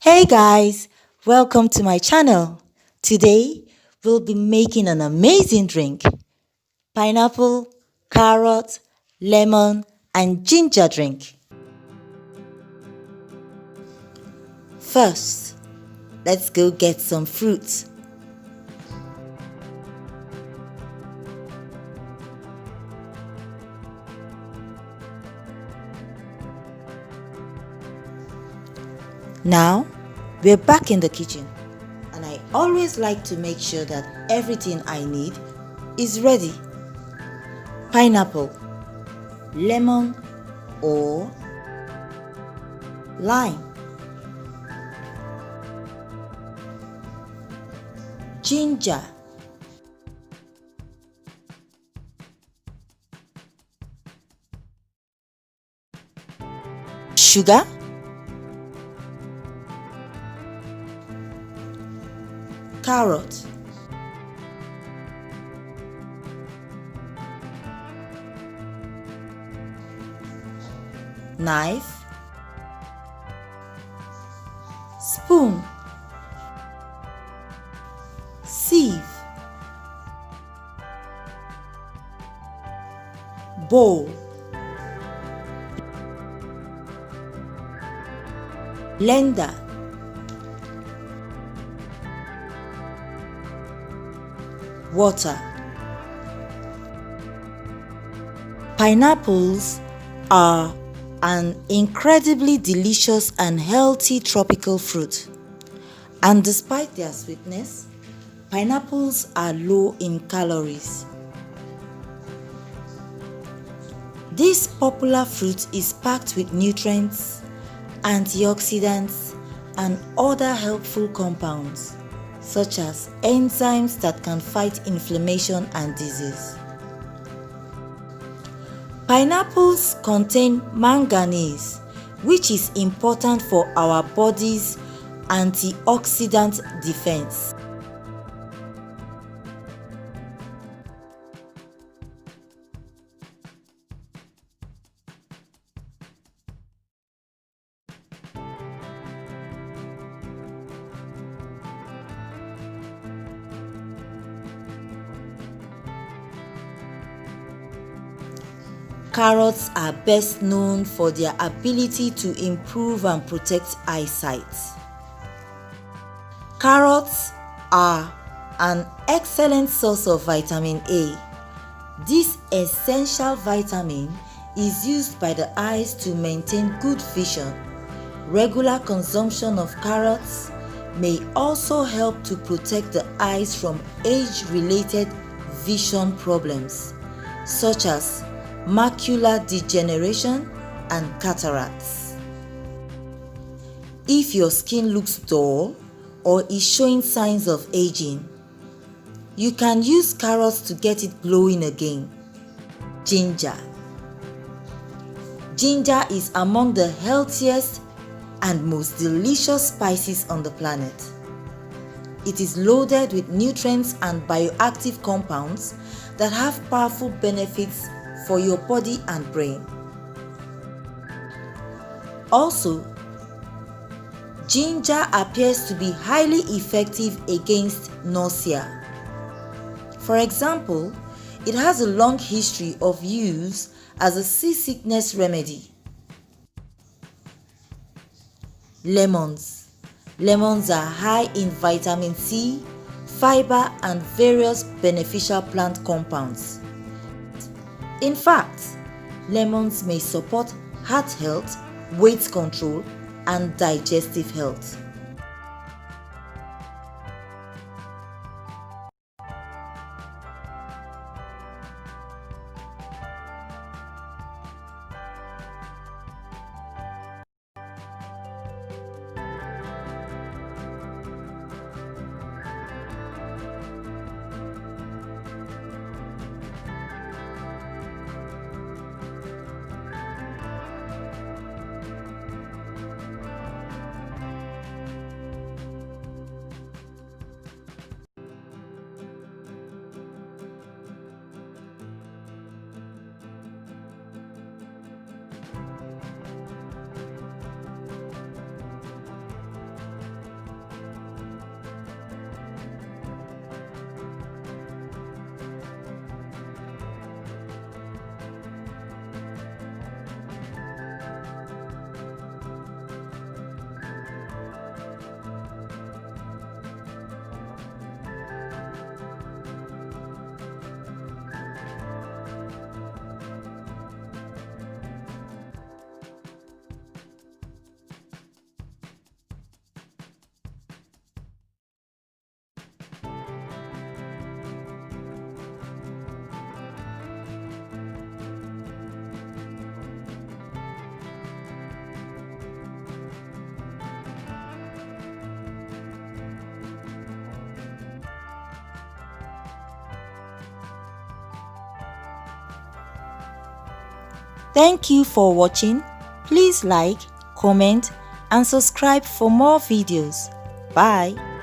Hey guys, welcome to my channel. Today we'll be making an amazing drink. Pineapple, carrot, lemon and ginger drink. First, let's go get some fruit. Now, we're back in the kitchen and I always like to make sure that everything I need is ready. Pineapple, lemon or lime, ginger, sugar, carrot, knife, spoon, sieve, bowl, blender, water. Pineapples are an incredibly delicious and healthy tropical fruit. And despite their sweetness, pineapples are low in calories. This popular fruit is packed with nutrients, antioxidants, and other helpful compounds, such as enzymes that can fight inflammation and disease. Pineapples contain manganese, which is important for our body's antioxidant defense. Carrots are best known for their ability to improve and protect eyesight. Carrots are an excellent source of vitamin A. This essential vitamin is used by the eyes to maintain good vision. Regular consumption of carrots may also help to protect the eyes from age-related vision problems, such as macular degeneration and cataracts. If your skin looks dull or is showing signs of aging, you can use carrots to get it glowing again. Ginger. Ginger is among the healthiest and most delicious spices on the planet. It is loaded with nutrients and bioactive compounds that have powerful benefits for your body and brain. Also, ginger appears to be highly effective against nausea. For example, it has a long history of use as a seasickness remedy. Lemons. Lemons are high in vitamin C, fiber, and various beneficial plant compounds. In fact, lemons may support heart health, weight control, and digestive health. Thank you for watching. Please like, comment and subscribe for more videos. Bye.